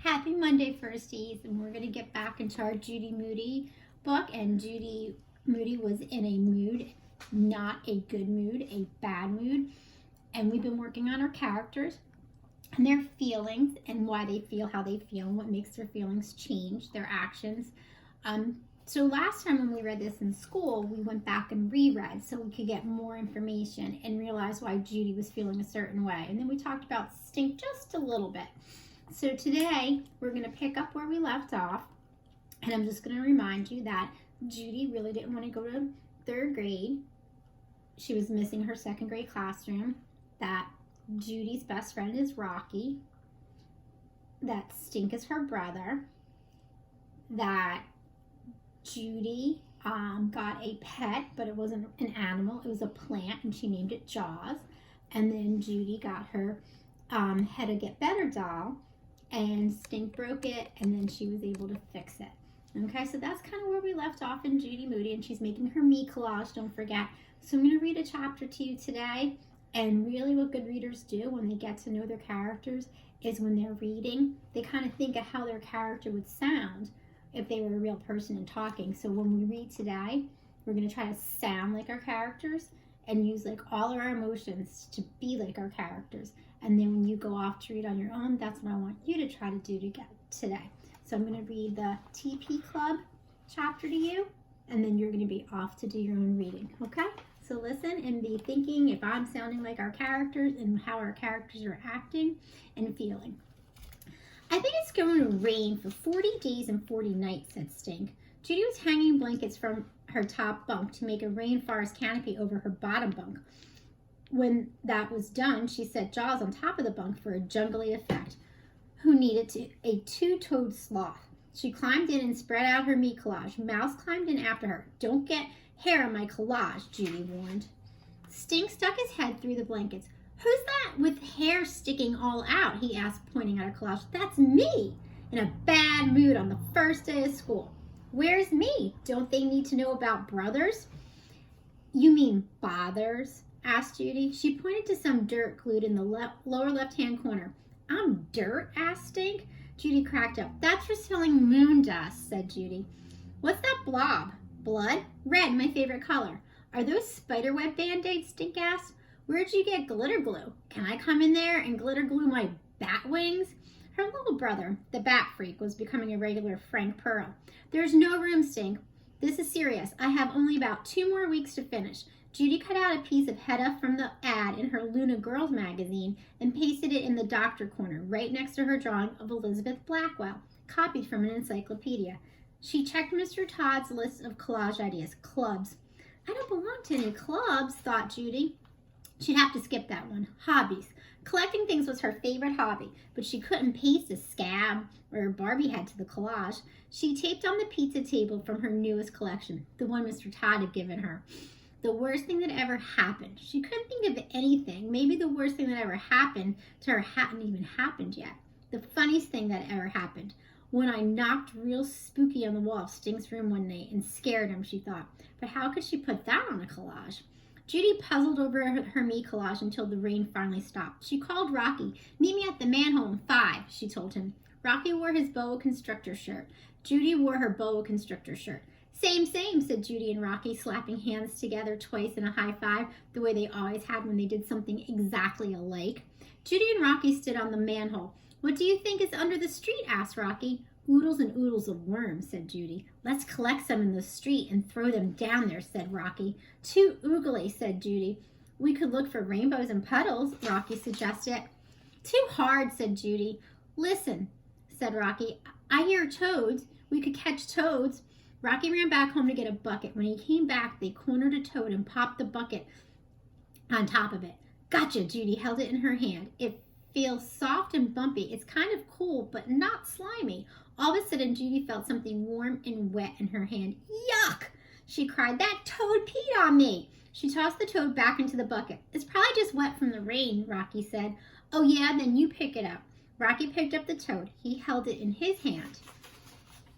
Happy Monday, Firsties, and we're going to get back into our Judy Moody book. And Judy Moody was in a mood, not a good mood, a bad mood. And we've been working on our characters and their feelings and why they feel how they feel and what makes their feelings change, their actions. So last time when we read this in school, we went back and reread so we could get more information and realize why Judy was feeling a certain way. And then we talked about stink just a little bit. So today we're going to pick up where we left off, and I'm just going to remind you that Judy really didn't want to go to third grade. She was missing her second grade classroom, that Judy's best friend is Rocky, that Stink is her brother, that Judy got a pet, but it wasn't an animal, it was a plant, and she named it Jaws. And then Judy got her How to Get Better doll, and Stink broke it, and then she was able to fix it. Okay, so that's kind of where we left off in Judy Moody, and she's making her me collage, don't forget. So I'm going to read a chapter to you today, and really what good readers do when they get to know their characters is when they're reading, they kind of think of how their character would sound if they were a real person and talking. So when we read today, we're going to try to sound like our characters and use like all of our emotions to be like our characters. And then when you go off to read on your own, that's what I want you to try to do today. So I'm going to read the TP Club chapter to you, and then you're going to be off to do your own reading, okay? So listen and be thinking if I'm sounding like our characters and how our characters are acting and feeling. I think it's going to rain for 40 days and 40 nights, said Stink. Judy was hanging blankets from her top bunk to make a rainforest canopy over her bottom bunk. When that was done, she set Jaws on top of the bunk for a jungly effect, who needed a two-toed sloth. She climbed in and spread out her meat collage. Mouse climbed in after her. Don't get hair on my collage, Judy warned. Stink stuck his head through the blankets. Who's that with hair sticking all out? He asked, pointing at her collage. That's me, in a bad mood on the first day of school. Where's me? Don't they need to know about brothers? You mean bothers? Asked Judy. She pointed to some dirt glued in the lower left-hand corner. I'm dirt? Asked Stink. Judy cracked up. That's for spelling moon dust, said Judy. What's that blob? Blood? Red, my favorite color. Are those spiderweb band-aids? Stink asked. Where'd you get glitter glue? Can I come in there and glitter glue my bat wings? Her little brother, the bat freak, was becoming a regular Frank Pearl. There's no room, Stink. This is serious. I have only about 2 more weeks to finish. Judy cut out a piece of Hedda from the ad in her Luna Girls magazine and pasted it in the doctor corner, right next to her drawing of Elizabeth Blackwell, copied from an encyclopedia. She checked Mr. Todd's list of collage ideas. Clubs. I don't belong to any clubs, thought Judy. She'd have to skip that one. Hobbies. Collecting things was her favorite hobby, but she couldn't paste a scab or a Barbie head to the collage. She taped on the pizza table from her newest collection, the one Mr. Todd had given her. The worst thing that ever happened. She couldn't think of anything. Maybe the worst thing that ever happened to her hadn't even happened yet. The funniest thing that ever happened. When I knocked real spooky on the wall of Stink's room one night and scared him, she thought. But how could she put that on a collage? Judy puzzled over her me collage until the rain finally stopped. She called Rocky. Meet me at the manhole in 5, she told him. Rocky wore his boa constrictor shirt. Judy wore her boa constrictor shirt. Same, said Judy and Rocky, slapping hands together twice in a high five, the way they always had when they did something exactly alike. Judy and Rocky stood on the manhole. What do you think is under the street? Asked Rocky. Oodles and oodles of worms, said Judy. Let's collect some in the street and throw them down there, said Rocky. Too oogly, said Judy. We could look for rainbows and puddles, Rocky suggested. Too hard, said Judy. Listen, said Rocky. I hear toads. We could catch toads. Rocky ran back home to get a bucket. When he came back, they cornered a toad and popped the bucket on top of it. Gotcha, Judy held it in her hand. It feels soft and bumpy. It's kind of cool, but not slimy. All of a sudden, Judy felt something warm and wet in her hand. Yuck! She cried, that toad peed on me. She tossed the toad back into the bucket. It's probably just wet from the rain, Rocky said. Oh yeah, then you pick it up. Rocky picked up the toad. He held it in his hand.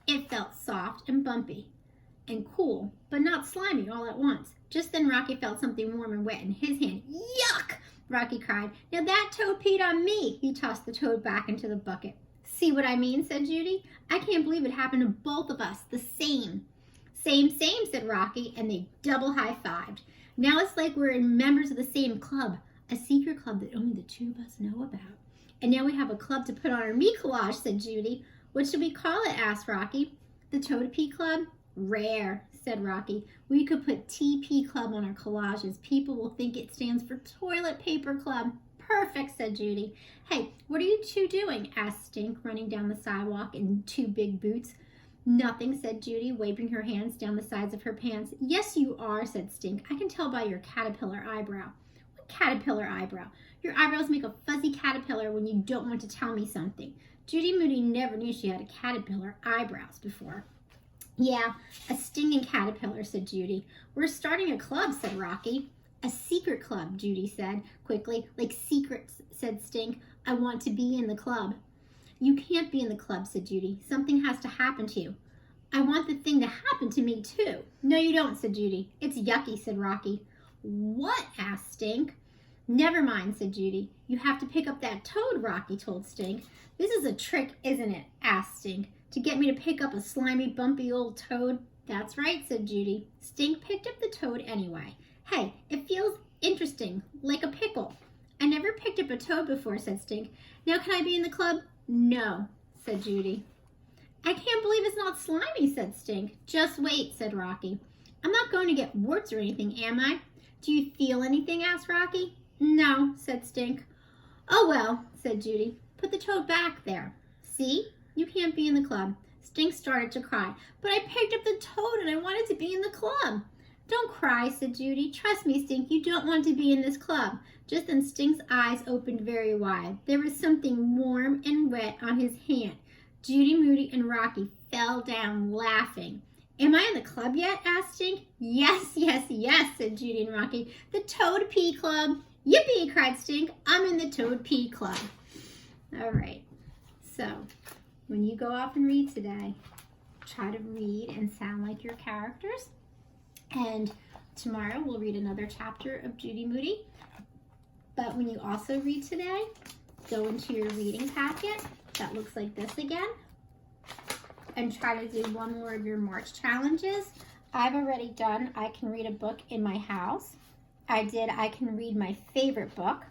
It felt soft and bumpy and cool, but not slimy all at once. Just then Rocky felt something warm and wet in his hand. Yuck! Rocky cried. Now that toad peed on me. He tossed the toad back into the bucket. See what I mean, said Judy. I can't believe it happened to both of us, the same. Same, said Rocky, and they double high-fived. Now it's like we're members of the same club, a secret club that only the two of us know about. And now we have a club to put on our meat collage, said Judy. What should we call it, asked Rocky. The Toadapee Club? Rare, said Rocky. We could put TP Club on our collages. People will think it stands for Toilet Paper Club. Perfect, said Judy. Hey, what are you two doing? Asked Stink, running down the sidewalk in two big boots. Nothing, said Judy, waving her hands down the sides of her pants. Yes, you are, said Stink. I can tell by your caterpillar eyebrow. What caterpillar eyebrow? Your eyebrows make a fuzzy caterpillar when you don't want to tell me something. Judy Moody never knew she had a caterpillar eyebrows before. Yeah, a stinging caterpillar, said Judy. We're starting a club, said Rocky. A secret club, Judy said quickly. Like secrets, said Stink. I want to be in the club. You can't be in the club, said Judy. Something has to happen to you. I want the thing to happen to me, too. No, you don't, said Judy. It's yucky, said Rocky. What? Asked Stink. Never mind, said Judy. You have to pick up that toad, Rocky told Stink. This is a trick, isn't it? Asked Stink. To get me to pick up a slimy, bumpy old toad? That's right, said Judy. Stink picked up the toad anyway. Hey, it feels interesting, like a pickle. I never picked up a toad before, said Stink. Now can I be in the club? No, said Judy. I can't believe it's not slimy, said Stink. Just wait, said Rocky. I'm not going to get warts or anything, am I? Do you feel anything? Asked Rocky. No, said Stink. Oh well, said Judy. Put the toad back there. See? You can't be in the club. Stink started to cry. But I picked up the toad and I wanted to be in the club. Don't cry, said Judy. Trust me, Stink, you don't want to be in this club. Just then Stink's eyes opened very wide. There was something warm and wet on his hand. Judy, Moody, and Rocky fell down laughing. Am I in the club yet? Asked Stink. Yes, said Judy and Rocky. The Toadapee Club. Yippee, cried Stink. I'm in the Toadapee Club. All right. So, when you go off and read today, try to read and sound like your characters. And tomorrow we'll read another chapter of Judy Moody. But when you also read today, go into your reading packet that looks like this again and try to do one more of your March challenges. I've already done I Can Read a Book in My House. I did I Can Read My Favorite Book.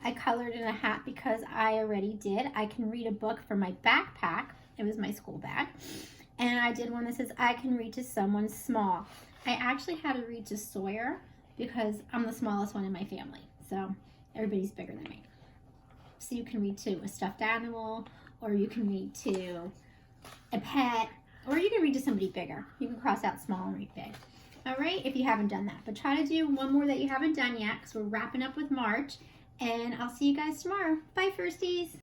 I colored in a hat because I already did I Can Read a Book for my backpack. It was my school bag. And I did one that says I Can Read to Someone Small. I actually had to read to Sawyer because I'm the smallest one in my family. So everybody's bigger than me. So you can read to a stuffed animal, or you can read to a pet, or you can read to somebody bigger. You can cross out small and read big. All right, if you haven't done that. But try to do one more that you haven't done yet because we're wrapping up with March. And I'll see you guys tomorrow. Bye, Firsties.